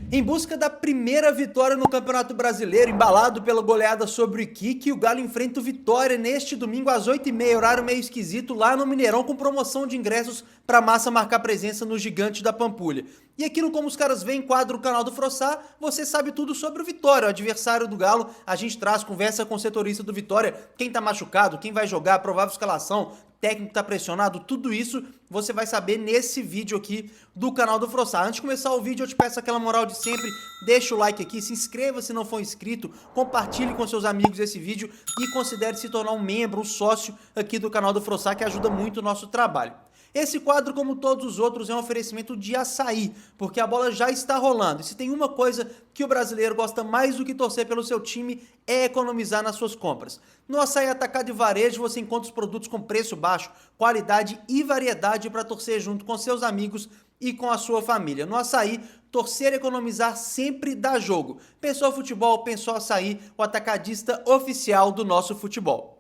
Em busca da primeira vitória no Campeonato Brasileiro, embalado pela goleada sobre o Iquique, o Galo enfrenta o Vitória neste domingo às 8h30, horário meio esquisito, lá no Mineirão, com promoção de ingressos para a massa marcar presença no Gigante da Pampulha. E aqui no Como os Caras Vêm, quadro do canal do Frossá, você sabe tudo sobre o Vitória, o adversário do Galo. A gente traz conversa com o setorista do Vitória, quem tá machucado, quem vai jogar, provável escalação, técnico tá pressionado, tudo isso você vai saber nesse vídeo aqui do canal do Frossá. Antes de começar o vídeo, eu te peço aquela moral de sempre, deixa o like aqui, se inscreva se não for inscrito, compartilhe com seus amigos esse vídeo e considere se tornar um membro, um sócio aqui do canal do Frossá, que ajuda muito o nosso trabalho. Esse quadro, como todos os outros, é um oferecimento de açaí, porque a bola já está rolando. E se tem uma coisa que o brasileiro gosta mais do que torcer pelo seu time, é economizar nas suas compras. No Açaí Atacado e Varejo você encontra os produtos com preço baixo, qualidade e variedade para torcer junto com seus amigos e com a sua família. No Açaí, torcer e economizar sempre dá jogo. Pensou futebol, pensou Açaí, o atacadista oficial do nosso futebol.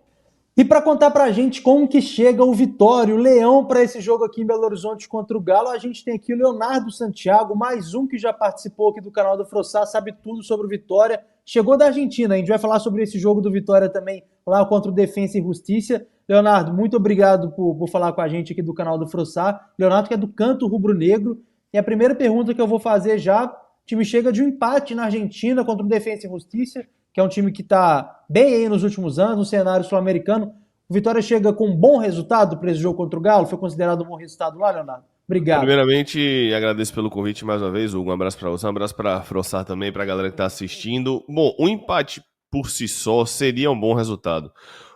E para contar para a gente como que chega o Vitória, o Leão, para esse jogo aqui em Belo Horizonte contra o Galo, a gente tem aqui o Leonardo Santiago, mais um que já participou aqui do canal do Frossá, sabe tudo sobre o Vitória. Chegou da Argentina, a gente vai falar sobre esse jogo do Vitória também, lá contra o Defensa e Justiça. Leonardo, muito obrigado por falar com a gente aqui do canal do Frossá. Leonardo que é do Canto Rubro Negro. E a primeira pergunta que eu vou fazer já, o time chega de um empate na Argentina contra o Defensa e Justiça, que é um time que está bem aí nos últimos anos, no cenário sul-americano. O Vitória chega com um bom resultado para esse jogo contra o Galo? Foi considerado um bom resultado lá, Leonardo? Obrigado. Primeiramente, agradeço pelo convite mais uma vez, Hugo. Um abraço para você, um abraço para Frossar também, para a galera que está assistindo. Bom, um empate por si só seria um bom resultado.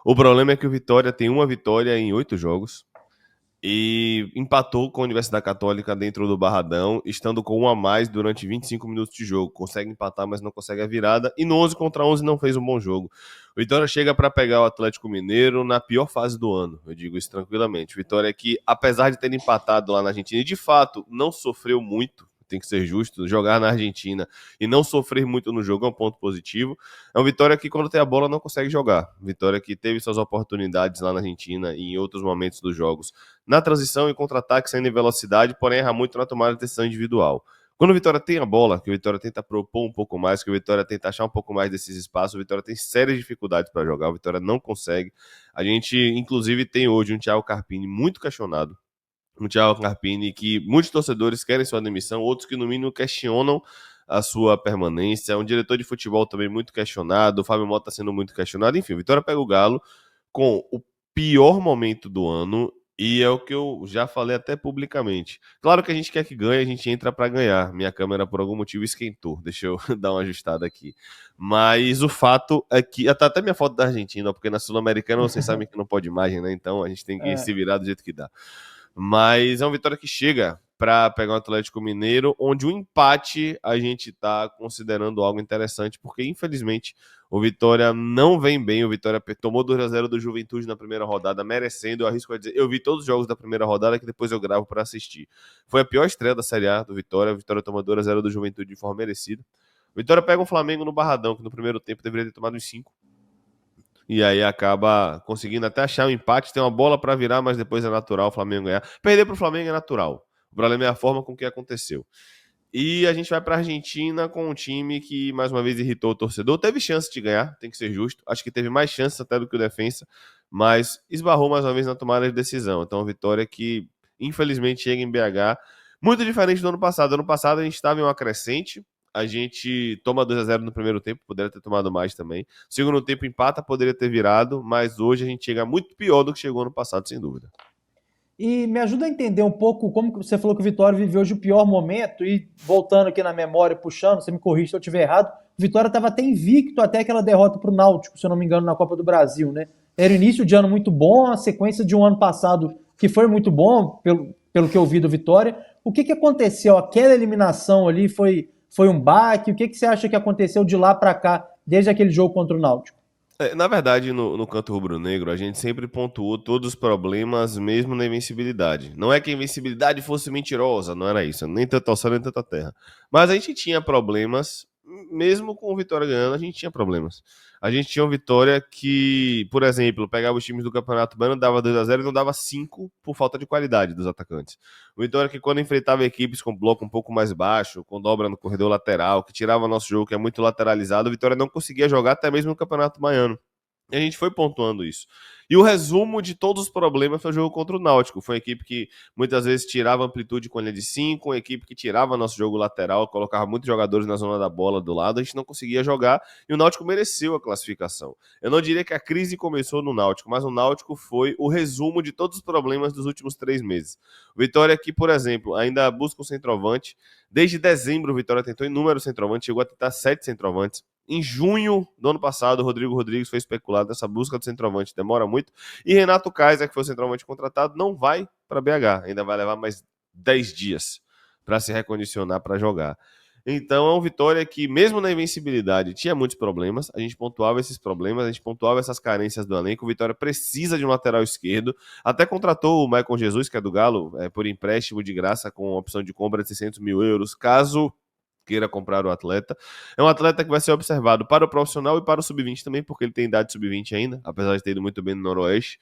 O problema é que o Vitória tem uma vitória em 8 jogos e empatou com a Universidade Católica dentro do Barradão, estando com um a mais durante 25 minutos de jogo. Consegue empatar, mas não consegue a virada. E no 11 contra 11 não fez um bom jogo. O Vitória chega para pegar o Atlético Mineiro na pior fase do ano, eu digo isso tranquilamente. O Vitória que, apesar de ter empatado lá na Argentina, e de fato não sofreu muito, tem que ser justo, jogar na Argentina e não sofrer muito no jogo é um ponto positivo. É um Vitória que, quando tem a bola, não consegue jogar. Vitória que teve suas oportunidades lá na Argentina e em outros momentos dos jogos, na transição e contra-ataque, saindo em velocidade, porém erra muito na tomada de decisão individual. Quando o Vitória tem a bola, que o Vitória tenta propor um pouco mais, que o Vitória tenta achar um pouco mais desses espaços, o Vitória tem sérias dificuldades para jogar, o Vitória não consegue. A gente, inclusive, tem hoje um Thiago Carpini muito questionado, um Thiago Carpini que muitos torcedores querem sua demissão, outros que no mínimo questionam a sua permanência, um diretor de futebol também muito questionado, o Fábio Mota está sendo muito questionado, enfim, o Vitória pega o Galo com o pior momento do ano e é o que eu já falei até publicamente. Claro que a gente quer que ganhe, a gente entra para ganhar. Minha câmera por algum motivo esquentou, deixa eu dar uma ajustada aqui. Mas o fato é que, até minha foto da Argentina, porque na Sul-Americana vocês sabem que não pode imagem, né? Então a gente tem que se virar do jeito que dá. Mas é uma vitória que chega para pegar o Atlético Mineiro, onde o empate a gente está considerando algo interessante, porque infelizmente o Vitória não vem bem. O Vitória tomou 2-0 do Juventude na primeira rodada, merecendo. Eu arrisco a dizer, eu vi todos os jogos da primeira rodada que depois eu gravo para assistir. Foi a pior estreia da Série A do Vitória. O Vitória tomou 2-0 do Juventude de forma merecida. O Vitória pega o Flamengo no Barradão, que no primeiro tempo deveria ter tomado uns 5. E aí acaba conseguindo até achar um empate, tem uma bola para virar, mas depois é natural o Flamengo ganhar. Perder para o Flamengo é natural. O problema é a forma com que aconteceu. E a gente vai para a Argentina com um time que, mais uma vez, irritou o torcedor. Teve chance de ganhar, tem que ser justo. Acho que teve mais chances até do que o Defensa, mas esbarrou mais uma vez na tomada de decisão. Então, vitória que, infelizmente, chega em BH. Muito diferente do ano passado. Ano passado a gente estava em uma crescente. A gente toma 2-0 no primeiro tempo, poderia ter tomado mais também. Segundo tempo empata, poderia ter virado, mas hoje a gente chega muito pior do que chegou ano passado, sem dúvida. E me ajuda a entender um pouco como que você falou que o Vitória viveu hoje o pior momento e voltando aqui na memória, puxando, você me corrige se eu estiver errado, o Vitória estava até invicto até aquela derrota para o Náutico, se eu não me engano, na Copa do Brasil, né? Era o início de ano muito bom, a sequência de um ano passado que foi muito bom, pelo que eu vi do Vitória. O que aconteceu? Aquela eliminação ali foi um baque? O que você acha que aconteceu de lá para cá, desde aquele jogo contra o Náutico? Na verdade, no canto rubro-negro, a gente sempre pontuou todos os problemas, mesmo na invencibilidade. Não é que a invencibilidade fosse mentirosa, não era isso. Nem tanta alçada, nem tanta terra. Mas a gente tinha problemas, mesmo com o Vitória ganhando, a gente tinha problemas. A gente tinha uma Vitória que, por exemplo, pegava os times do Campeonato Baiano, dava 2-0 e não dava 5 por falta de qualidade dos atacantes. O Vitória que quando enfrentava equipes com bloco um pouco mais baixo, com dobra no corredor lateral, que tirava nosso jogo, que é muito lateralizado, o Vitória não conseguia jogar até mesmo no Campeonato Baiano. E a gente foi pontuando isso. E o resumo de todos os problemas foi o jogo contra o Náutico. Foi uma equipe que muitas vezes tirava amplitude com a linha de 5, uma equipe que tirava nosso jogo lateral, colocava muitos jogadores na zona da bola do lado, a gente não conseguia jogar e o Náutico mereceu a classificação. Eu não diria que a crise começou no Náutico, mas o Náutico foi o resumo de todos os problemas dos últimos 3 meses. O Vitória aqui, por exemplo, ainda busca um centroavante. Desde dezembro o Vitória tentou inúmeros centroavantes, chegou a tentar 7 centroavantes. Em junho do ano passado, o Rodrigo Rodrigues foi especulado nessa busca do centroavante, demora muito. E Renato Kaiser, que foi o centroavante contratado, não vai para BH, ainda vai levar mais 10 dias para se recondicionar para jogar. Então é uma Vitória que, mesmo na invencibilidade, tinha muitos problemas. A gente pontuava esses problemas, a gente pontuava essas carências do elenco. O Vitória precisa de um lateral esquerdo. Até contratou o Maicon Jesus, que é do Galo, por empréstimo de graça, com opção de compra de 600 mil euros, caso queira comprar o atleta. É um atleta que vai ser observado para o profissional e para o sub-20 também, porque ele tem idade sub-20 ainda, apesar de ter ido muito bem no Noroeste.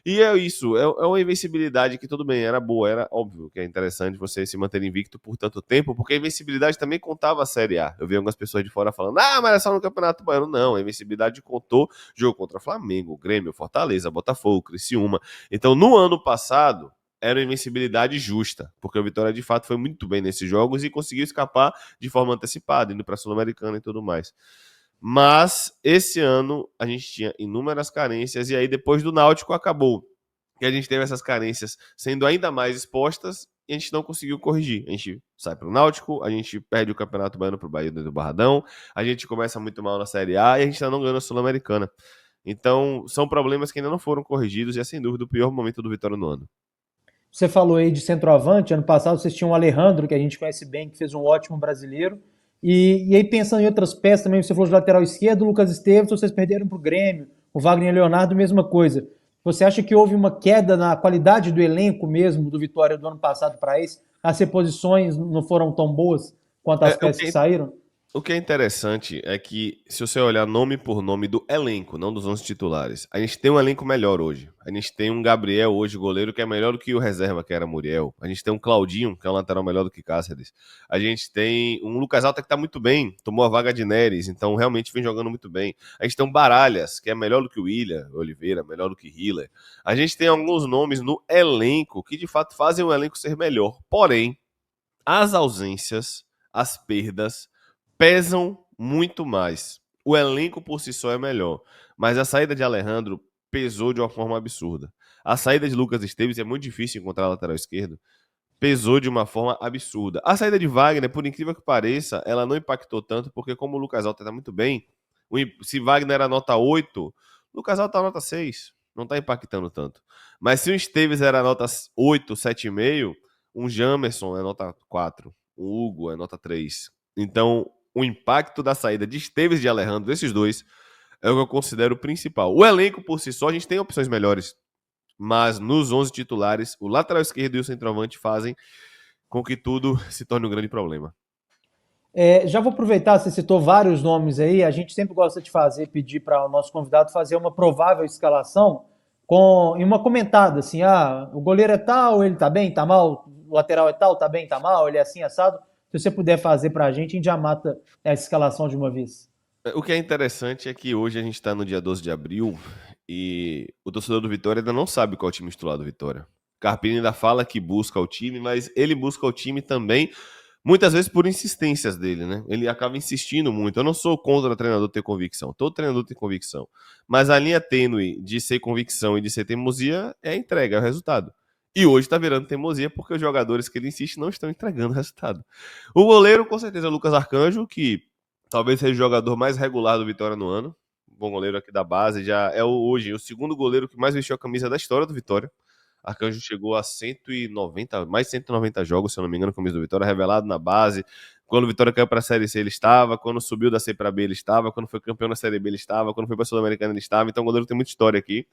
E é isso, é uma invencibilidade que tudo bem, era boa, era óbvio que é interessante você se manter invicto por tanto tempo, porque a invencibilidade também contava a Série A. Eu vi algumas pessoas de fora falando, mas é só no Campeonato Baiano. Não, a invencibilidade contou jogo contra Flamengo, Grêmio, Fortaleza, Botafogo, Criciúma. Então, no ano passado, era uma invencibilidade justa, porque o Vitória de fato foi muito bem nesses jogos e conseguiu escapar de forma antecipada, indo para a Sul-Americana e tudo mais. Mas esse ano a gente tinha inúmeras carências e aí depois do Náutico acabou. Que a gente teve essas carências sendo ainda mais expostas e a gente não conseguiu corrigir. A gente sai para o Náutico, a gente perde o Campeonato Baiano para o Bahia do Barradão, a gente começa muito mal na Série A e a gente ainda não ganha a Sul-Americana. Então, são problemas que ainda não foram corrigidos e é sem dúvida o pior momento do Vitória no ano. Você falou aí de centroavante, ano passado vocês tinham o Alejandro, que a gente conhece bem, que fez um ótimo brasileiro. E aí, pensando em outras peças também, você falou de lateral esquerdo, o Lucas Esteves, vocês perderam para o Grêmio, o Wagner Leonardo, mesma coisa. Você acha que houve uma queda na qualidade do elenco mesmo do Vitória do ano passado para esse? As reposições não foram tão boas quanto as peças que saíram? O que é interessante é que, se você olhar nome por nome do elenco, não dos 11 titulares, a gente tem um elenco melhor hoje. A gente tem um Gabriel hoje, goleiro, que é melhor do que o reserva, que era Muriel. A gente tem um Claudinho, que é um lateral melhor do que Cáceres. A gente tem um Lucas Alta que tá muito bem, tomou a vaga de Neres, então realmente vem jogando muito bem. A gente tem um Baralhas, que é melhor do que o William Oliveira, melhor do que Hiller. A gente tem alguns nomes no elenco que, de fato, fazem o elenco ser melhor. Porém, as ausências, as perdas pesam muito mais. O elenco por si só é melhor, mas a saída de Alejandro pesou de uma forma absurda. A saída de Lucas Esteves é muito difícil encontrar lateral esquerdo. Pesou de uma forma absurda. A saída de Wagner, por incrível que pareça, ela não impactou tanto, porque como o Lucas Alta está muito bem, se Wagner era nota 8, Lucas Alta é nota 6. Não está impactando tanto. Mas se o Esteves era nota 8, 7,5, um Jamerson é nota 4. O Hugo é nota 3. Então, o impacto da saída de Esteves e de Alejandro, esses dois, é o que eu considero o principal. O elenco por si só, a gente tem opções melhores, mas nos 11 titulares, o lateral esquerdo e o centroavante fazem com que tudo se torne um grande problema. Já vou aproveitar, você citou vários nomes aí, a gente sempre gosta de pedir para o nosso convidado fazer uma provável escalação em uma comentada, assim, o goleiro é tal, ele tá bem, tá mal, o lateral é tal, tá bem, tá mal, ele é assim, assado. Se você puder fazer pra gente já mata essa escalação de uma vez. O que é interessante é que hoje a gente está no dia 12 de abril e o torcedor do Vitória ainda não sabe qual é o time titular do Vitória. Carpini ainda fala que busca o time, mas ele busca o time também, muitas vezes por insistências dele, né? Ele acaba insistindo muito. Eu não sou contra o treinador ter convicção. Todo treinador tem convicção. Mas a linha tênue de ser convicção e de ser teimosia é a entrega, é o resultado. E hoje tá virando teimosia porque os jogadores que ele insiste não estão entregando o resultado. O goleiro, com certeza, é o Lucas Arcanjo, que talvez seja o jogador mais regular do Vitória no ano. Bom goleiro aqui da base. Já é hoje o segundo goleiro que mais vestiu a camisa da história do Vitória. Arcanjo chegou a 190, mais de 190 jogos, se eu não me engano, com a camisa do Vitória, revelado na base. Quando o Vitória caiu para a Série C, ele estava. Quando subiu da C para B, ele estava. Quando foi campeão na Série B, ele estava. Quando foi para a Sul-Americana, ele estava. Então o goleiro tem muita história aqui.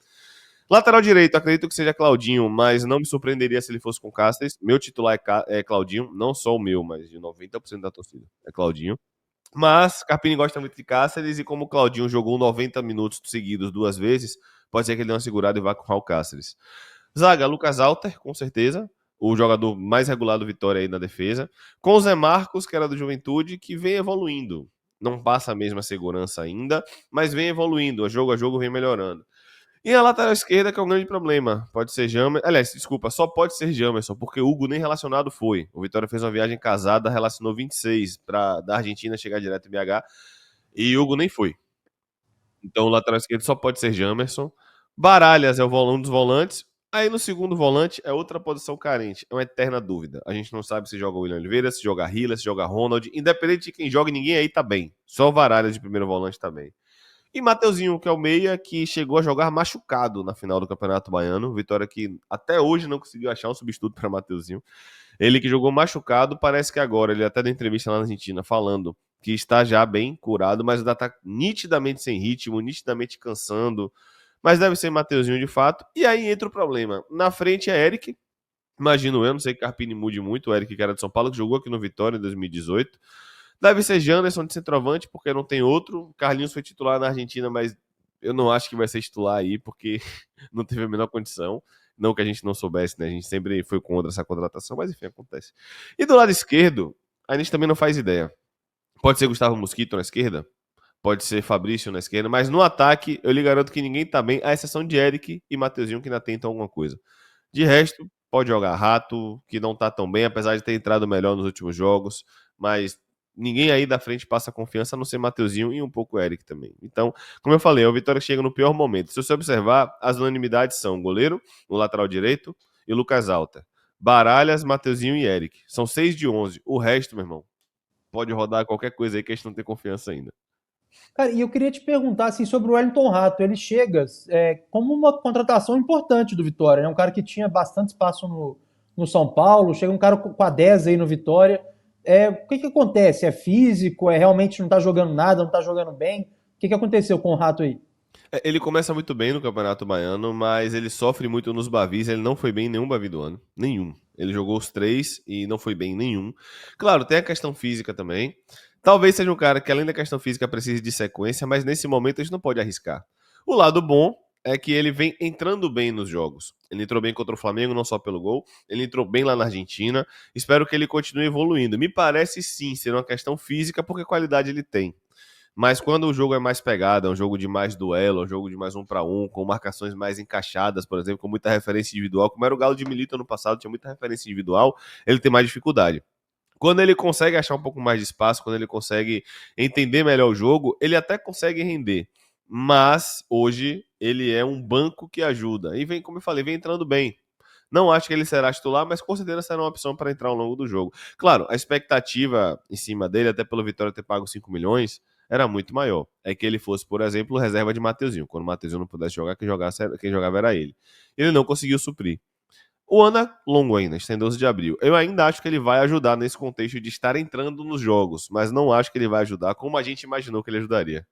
Lateral direito, acredito que seja Claudinho, mas não me surpreenderia se ele fosse com Cáceres. Meu titular é Claudinho, não só o meu, mas de 90% da torcida. É Claudinho. Mas Carpini gosta muito de Cáceres e como o Claudinho jogou 90 minutos seguidos 2 vezes, pode ser que ele dê uma segurada e vá com o Cáceres. Zaga, Lucas Alter, com certeza. O jogador mais regular do Vitória aí na defesa. Com o Zé Marcos, que era do Juventude, que vem evoluindo. Não passa a mesma segurança ainda, mas vem evoluindo. A jogo vem melhorando. E a lateral esquerda, que é um grande problema. Pode ser Jamerson. Aliás, desculpa, só pode ser Jamerson, porque Hugo nem relacionado foi. O Vitória fez uma viagem casada, relacionou 26 da Argentina chegar direto em BH. E Hugo nem foi. Então o lateral esquerdo só pode ser Jamerson. Baralhas é um dos volantes. Aí no segundo volante é outra posição carente. É uma eterna dúvida. A gente não sabe se joga o William Oliveira, se joga Hila, se joga Ronald. Independente de quem joga, ninguém aí tá bem. Só o Baralhas de primeiro volante tá bem. E Mateuzinho, que é o meia, que chegou a jogar machucado na final do Campeonato Baiano. Vitória que até hoje não conseguiu achar um substituto para Mateuzinho. Ele que jogou machucado, parece que agora, ele até deu entrevista lá na Argentina, falando que está já bem curado, mas ainda está nitidamente sem ritmo, nitidamente cansando. Mas deve ser Mateuzinho de fato. E aí entra o problema. Na frente é Eric. Imagino eu, não sei que Carpini mude muito, o Eric, que era de São Paulo, que jogou aqui no Vitória em 2018. Deve ser Janderson de centroavante, porque não tem outro. Carlinhos foi titular na Argentina, mas eu não acho que vai ser titular aí, porque não teve a menor condição. Não que a gente não soubesse, né? A gente sempre foi contra essa contratação, mas enfim, acontece. E do lado esquerdo, a gente também não faz ideia. Pode ser Gustavo Mosquito na esquerda, pode ser Fabrício na esquerda, mas no ataque eu lhe garanto que ninguém tá bem, à exceção de Eric e Mateuzinho, que ainda tentam alguma coisa. De resto, pode jogar Rato, que não tá tão bem, apesar de ter entrado melhor nos últimos jogos, mas ninguém aí da frente passa confiança, a não ser Mateuzinho e um pouco Eric também. Então, como eu falei, o Vitória chega no pior momento. Se você observar, as unanimidades são goleiro, o lateral direito e Lucas Alta. Baralhas, Mateuzinho e Eric. São 6 de 11. O resto, meu irmão, pode rodar qualquer coisa aí que a gente não tem confiança ainda. Cara, e eu queria te perguntar assim, sobre o Wellington Rato. Ele chega como uma contratação importante do Vitória, né? Um cara que tinha bastante espaço no São Paulo, chega um cara com a 10 aí no Vitória. O que acontece? É físico? Realmente não tá jogando nada, não tá jogando bem? O que aconteceu com o Rato aí? Ele começa muito bem no Campeonato Baiano, mas ele sofre muito nos Bavis. Ele não foi bem em nenhum Bavi do ano. Nenhum. Ele jogou os 3 e não foi bem em nenhum. Claro, tem a questão física também. Talvez seja um cara que, além da questão física, precise de sequência, mas nesse momento a gente não pode arriscar. O lado bom é que ele vem entrando bem nos jogos. Ele entrou bem contra o Flamengo, não só pelo gol. Ele entrou bem lá na Argentina. Espero que ele continue evoluindo. Me parece sim ser uma questão física, porque qualidade ele tem. Mas quando o jogo é mais pegado, é um jogo de mais duelo, é um jogo de mais 1-1, com marcações mais encaixadas, por exemplo, com muita referência individual, como era o Galo de Milito ano passado, tinha muita referência individual, ele tem mais dificuldade. Quando ele consegue achar um pouco mais de espaço, quando ele consegue entender melhor o jogo, ele até consegue render. Mas hoje ele é um banco que ajuda. E vem, como eu falei, vem entrando bem. Não acho que ele será titular, mas com certeza será uma opção para entrar ao longo do jogo. Claro, a expectativa em cima dele, até pelo Vitória ter pago 5 milhões, era muito maior. É que ele fosse, por exemplo, reserva de Mateuzinho. Quando o Mateuzinho não pudesse jogar, quem jogava era ele. Ele não conseguiu suprir. O ano é longo ainda, está em 12 de abril. Eu ainda acho que ele vai ajudar nesse contexto de estar entrando nos jogos, mas não acho que ele vai ajudar como a gente imaginou que ele ajudaria.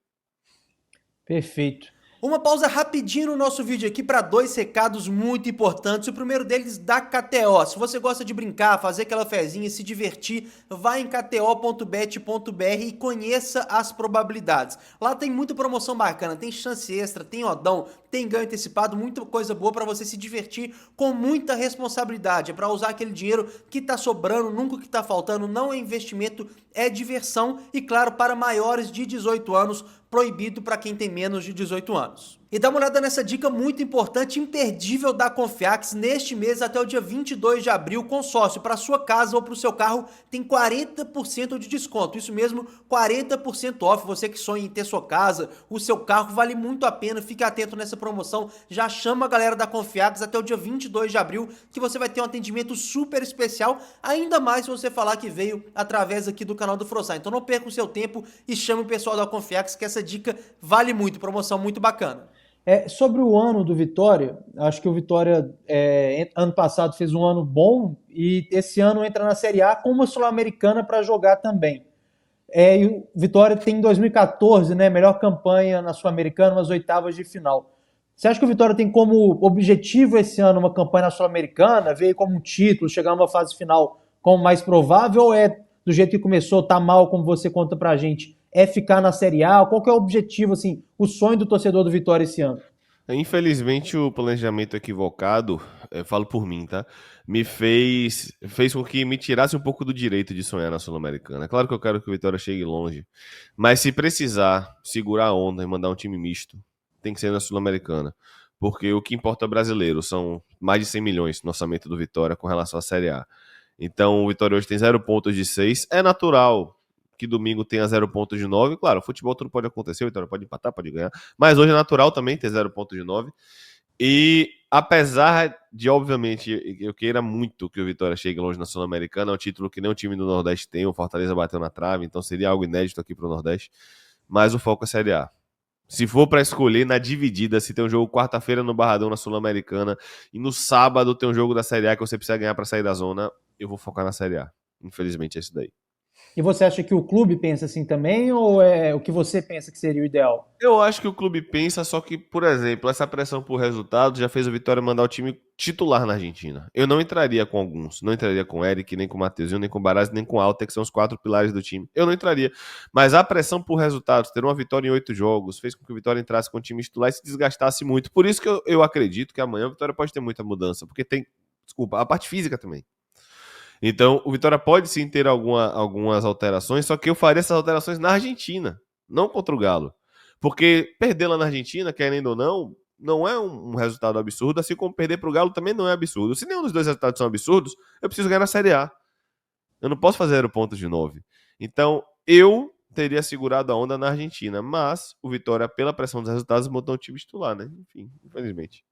Perfeito. Uma pausa rapidinho no nosso vídeo aqui para 2 recados muito importantes. O primeiro deles da KTO. Se você gosta de brincar, fazer aquela fezinha, se divertir, vá em kto.bet.br e conheça as probabilidades. Lá tem muita promoção bacana, tem chance extra, tem odão, tem ganho antecipado, muita coisa boa para você se divertir com muita responsabilidade. É para usar aquele dinheiro que tá sobrando, nunca que tá faltando, não é investimento, é diversão e claro, para maiores de 18 anos, proibido para quem tem menos de 18 anos. E dá uma olhada nessa dica muito importante, imperdível da Confiax. Neste mês, até o dia 22 de abril, consórcio para sua casa ou para o seu carro tem 40% de desconto. Isso mesmo, 40% off. Você que sonha em ter sua casa, o seu carro, vale muito a pena. Fique atento nessa promoção. Já chama a galera da Confiax até o dia 22 de abril, que você vai ter um atendimento super especial, ainda mais se você falar que veio através aqui do canal do Frossar. Então não perca o seu tempo e chame o pessoal da Confiax, que essa dica vale muito. Promoção muito bacana. Sobre o ano do Vitória, acho que o Vitória ano passado fez um ano bom e esse ano entra na Série A com uma Sul-Americana para jogar também. E o Vitória tem em 2014, né, melhor campanha na Sul-Americana, umas oitavas de final. Você acha que o Vitória tem como objetivo esse ano uma campanha na Sul-Americana, ver como um título, chegar numa fase final como mais provável, ou do jeito que começou, tá mal, como você conta pra gente, é ficar na Série A? Qual que é o objetivo, assim, o sonho do torcedor do Vitória esse ano? Infelizmente, o planejamento equivocado, falo por mim, tá? Fez com que me tirasse um pouco do direito de sonhar na Sul-Americana. É claro que eu quero que o Vitória chegue longe, mas se precisar segurar a onda e mandar um time misto, tem que ser na Sul-Americana. Porque o que importa é brasileiro, são mais de 100 milhões no orçamento do Vitória com relação à Série A. Então, o Vitória hoje tem 0 pontos de 6. É natural que domingo tenha 0 pontos de 9. Claro, futebol tudo pode acontecer, o Vitória pode empatar, pode ganhar. Mas hoje é natural também ter 0 pontos de 9. E apesar de, obviamente, eu queira muito que o Vitória chegue longe na Sul-Americana, é um título que nem o time do Nordeste tem, o Fortaleza bateu na trave, então seria algo inédito aqui pro Nordeste. Mas o foco é Série A. Se for para escolher na dividida, se tem um jogo quarta-feira no Barradão na Sul-Americana e no sábado tem um jogo da Série A que você precisa ganhar para sair da zona, eu vou focar na Série A. Infelizmente é isso daí. E você acha que o clube pensa assim também, ou é o que você pensa que seria o ideal? Eu acho que o clube pensa, só que, por exemplo, essa pressão por resultado já fez o Vitória mandar o time titular na Argentina. Eu não entraria com alguns. Não entraria com o Eric, nem com o Mateuzinho, nem com o Baraz, nem com o Alta, que são os 4 pilares do time. Eu não entraria. Mas a pressão por resultados, ter uma vitória em 8 jogos, fez com que o Vitória entrasse com o time titular e se desgastasse muito. Por isso que eu acredito que amanhã o Vitória pode ter muita mudança, porque tem, desculpa, a parte física também. Então, o Vitória pode sim ter algumas alterações, só que eu faria essas alterações na Argentina, não contra o Galo. Porque perder lá na Argentina, querendo ou não, não é um resultado absurdo, assim como perder para o Galo também não é absurdo. Se nenhum dos dois resultados são absurdos, eu preciso ganhar na Série A. Eu não posso fazer 0 pontos de 9. Então, eu teria segurado a onda na Argentina, mas o Vitória, pela pressão dos resultados, botou um time titular, né? Enfim, infelizmente.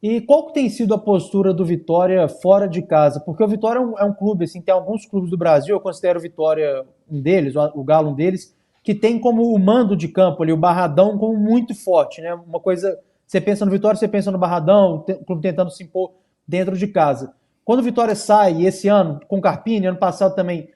E qual que tem sido a postura do Vitória fora de casa? Porque o Vitória é um clube, assim, tem alguns clubes do Brasil, eu considero o Vitória um deles, o Galo um deles, que tem como o mando de campo ali, o Barradão, como muito forte, né? Uma coisa, você pensa no Vitória, você pensa no Barradão, o clube tentando se impor dentro de casa. Quando o Vitória sai, e esse ano, com o Carpini, ano passado também,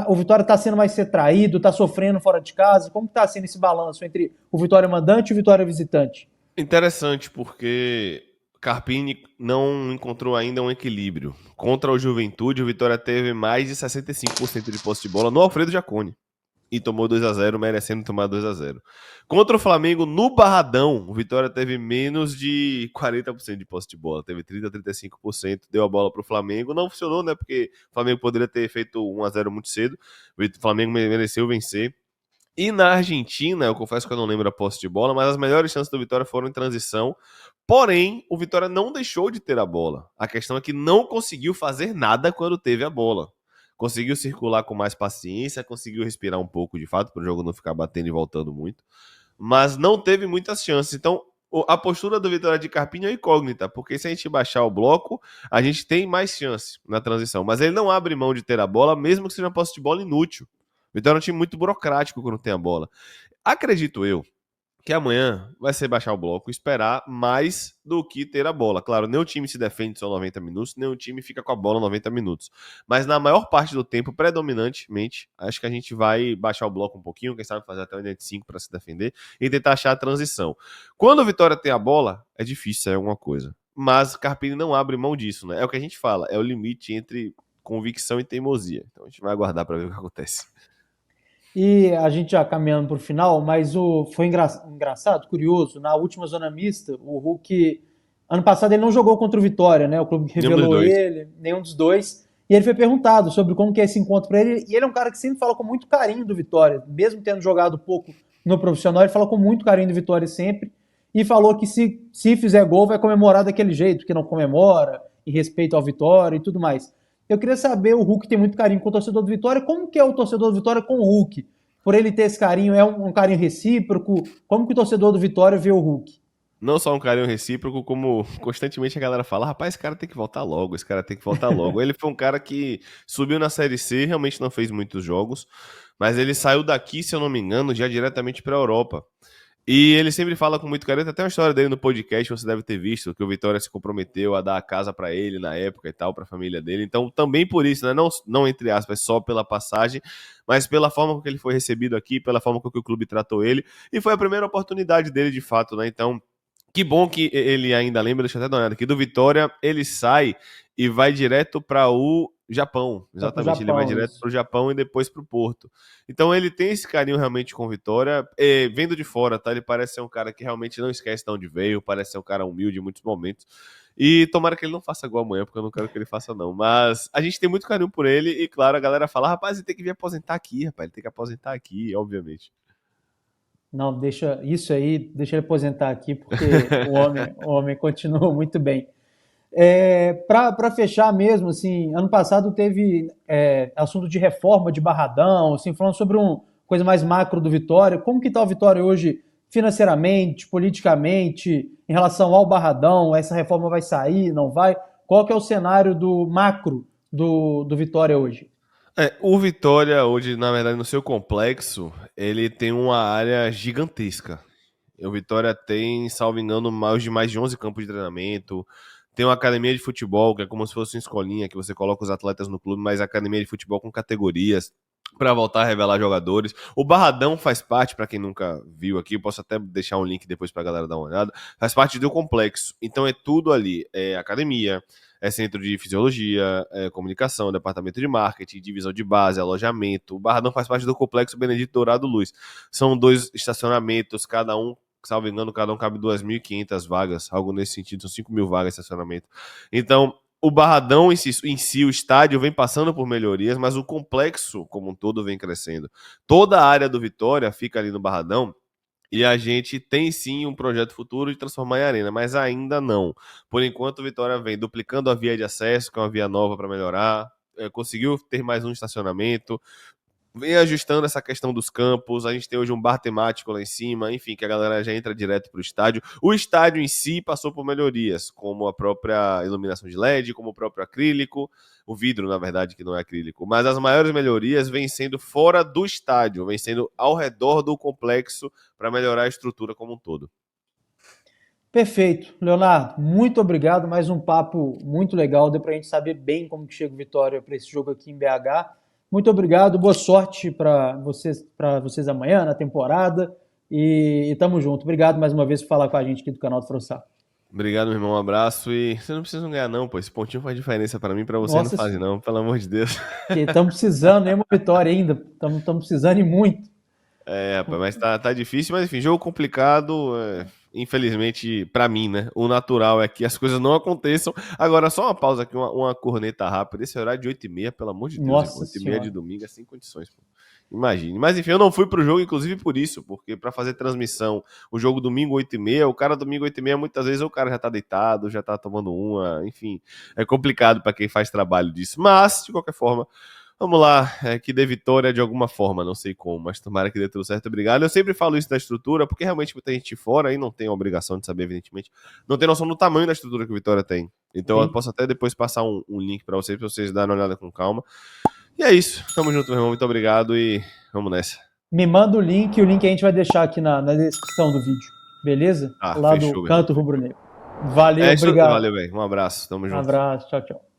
o Vitória está sendo mais retraído, está sofrendo fora de casa, como está sendo esse balanço entre o Vitória mandante e o Vitória visitante? Interessante, porque Carpini não encontrou ainda um equilíbrio. Contra o Juventude, o Vitória teve mais de 65% de posse de bola no Alfredo Jaconi. E tomou 2-0, merecendo tomar 2-0. Contra o Flamengo, no Barradão, o Vitória teve menos de 40% de posse de bola. Teve 30%, 35%, deu a bola para o Flamengo. Não funcionou, né? Porque o Flamengo poderia ter feito 1-0 muito cedo. O Flamengo mereceu vencer. E na Argentina, eu confesso que eu não lembro a posse de bola, mas as melhores chances do Vitória foram em transição. Porém, o Vitória não deixou de ter a bola. A questão é que não conseguiu fazer nada quando teve a bola. Conseguiu circular com mais paciência, conseguiu respirar um pouco de fato, para o jogo não ficar batendo e voltando muito. Mas não teve muitas chances. Então, a postura do Vitória de Carpini é incógnita, porque se a gente baixar o bloco, a gente tem mais chance na transição. Mas ele não abre mão de ter a bola, mesmo que seja uma posse de bola inútil. O Vitória é um time muito burocrático quando tem a bola. Acredito eu que amanhã vai ser baixar o bloco, esperar mais do que ter a bola. Claro, nenhum time se defende só 90 minutos, nenhum time fica com a bola 90 minutos. Mas na maior parte do tempo, predominantemente, acho que a gente vai baixar o bloco um pouquinho, quem sabe fazer até 85 para se defender e tentar achar a transição. Quando o Vitória tem a bola, é difícil sair alguma coisa. Mas Carpini não abre mão disso, né? É o que a gente fala, é o limite entre convicção e teimosia. Então a gente vai aguardar para ver o que acontece. E a gente já caminhando para o final, mas foi engraçado, curioso, na última zona mista, o Hulk, ano passado ele não jogou contra o Vitória, né? O clube que revelou ele, nenhum dos dois. E ele foi perguntado sobre como que é esse encontro para ele, e ele é um cara que sempre fala com muito carinho do Vitória, mesmo tendo jogado pouco no profissional, ele fala com muito carinho do Vitória sempre, e falou que se fizer gol vai comemorar daquele jeito, que não comemora, em respeito ao Vitória e tudo mais. Eu queria saber, o Hulk tem muito carinho com o torcedor do Vitória, como que é o torcedor do Vitória com o Hulk? Por ele ter esse carinho, é um carinho recíproco? Como que o torcedor do Vitória vê o Hulk? Não só um carinho recíproco, como constantemente a galera fala, rapaz, esse cara tem que voltar logo, esse cara tem que voltar logo. Ele foi um cara que subiu na Série C, realmente não fez muitos jogos, mas ele saiu daqui, se eu não me engano, já diretamente para a Europa. E ele sempre fala com muito carinho, tem até uma história dele no podcast, você deve ter visto, que o Vitória se comprometeu a dar a casa para ele na época e tal, para a família dele. Então, também por isso, né? Não entre aspas, só pela passagem, mas pela forma com que ele foi recebido aqui, pela forma com que o clube tratou ele. E foi a primeira oportunidade dele, de fato, né? Então, que bom que ele ainda lembra, deixa eu até dar uma olhada aqui, do Vitória, ele sai e vai direto para o Japão. Vai pro Exatamente, ele vai Japão, direto isso. para o Japão e depois para o Porto. Então ele tem esse carinho realmente com o Vitória. Vendo de fora, tá? Ele parece ser um cara que realmente não esquece de onde veio, parece ser um cara humilde em muitos momentos. E tomara que ele não faça gol amanhã, porque eu não quero que ele faça, não. Mas a gente tem muito carinho por ele e, claro, a galera fala, rapaz, ele tem que vir aposentar aqui, rapaz. Ele tem que aposentar aqui, obviamente. Não, deixa isso aí, deixa ele aposentar aqui, porque o homem continua muito bem. Para fechar mesmo, assim, ano passado teve assunto de reforma de Barradão, assim, falando sobre uma coisa mais macro do Vitória. Como que está o Vitória hoje financeiramente, politicamente, em relação ao Barradão? Essa reforma vai sair, não vai? Qual que é o cenário do macro do Vitória hoje? O Vitória, hoje, na verdade, no seu complexo, ele tem uma área gigantesca. O Vitória tem, salvo engano, mais de 11 campos de treinamento. Tem uma academia de futebol, que é como se fosse uma escolinha, que você coloca os atletas no clube, mas academia de futebol com categorias para voltar a revelar jogadores. O Barradão faz parte, para quem nunca viu aqui, eu posso até deixar um link depois para a galera dar uma olhada, faz parte do complexo. Então é tudo ali, é academia, é centro de fisiologia, é comunicação, departamento de marketing, divisão de base, alojamento. O Barradão faz parte do complexo Benedito Dourado Luz. São 2 estacionamentos, cada um, salvo engano, cada um cabe 2.500 vagas, algo nesse sentido, são 5.000 vagas de estacionamento. Então, o Barradão em si, o estádio vem passando por melhorias, mas o complexo como um todo vem crescendo. Toda a área do Vitória fica ali no Barradão, e a gente tem sim um projeto futuro de transformar em arena, mas ainda não. Por enquanto, o Vitória vem duplicando a via de acesso, que é uma via nova para melhorar, conseguiu ter mais um estacionamento, vem ajustando essa questão dos campos. A gente tem hoje um bar temático lá em cima, enfim, que a galera já entra direto para o estádio. O estádio em si passou por melhorias, como a própria iluminação de LED, como o próprio acrílico, o vidro, na verdade, que não é acrílico. Mas as maiores melhorias vêm sendo fora do estádio, vêm sendo ao redor do complexo para melhorar a estrutura como um todo. Perfeito. Leonardo, muito obrigado. Mais um papo muito legal. Deu para a gente saber bem como que chega o Vitória para esse jogo aqui em BH. Muito obrigado. Boa sorte para vocês amanhã na temporada. E tamo junto. Obrigado mais uma vez por falar com a gente aqui do canal do Frossar. Obrigado, meu irmão. Um abraço. E você não precisa ganhar, não, pô. Esse pontinho faz diferença para mim, para você não Nossa faz, senhora, não. Pelo amor de Deus. estamos precisando, né, uma vitória ainda. Estamos precisando e muito. Rapaz, mas tá difícil, mas enfim, jogo complicado, infelizmente, pra mim, né? O natural é que as coisas não aconteçam. Agora, só uma pausa aqui, uma corneta rápida. Esse horário de 8h30, pelo amor de Deus, irmão. Nossa 8h30 de senhora. domingo é sem condições, pô. Imagine. Mas enfim, eu não fui pro jogo, inclusive por isso, porque pra fazer transmissão, o jogo domingo 8h30, o cara domingo 8h30, muitas vezes o cara já tá deitado, já tá tomando uma, enfim, é complicado pra quem faz trabalho disso. Mas, de qualquer forma, vamos lá, que dê vitória de alguma forma, não sei como, mas tomara que dê tudo certo, obrigado. Eu sempre falo isso da estrutura, porque realmente muita gente fora aí não tem a obrigação de saber, evidentemente, não tem noção do tamanho da estrutura que o Vitória tem. Então eu Sim. posso até depois passar um link pra vocês darem uma olhada com calma. E é isso, tamo junto, meu irmão, muito obrigado e vamos nessa. Me manda o link a gente vai deixar aqui na descrição do vídeo. Beleza? Ah, Lá do fechou, meu irmão. Canto Rubro Negro. Valeu, Isso, obrigado. valeu, velho, um abraço, tamo Um junto. abraço, tchau, tchau.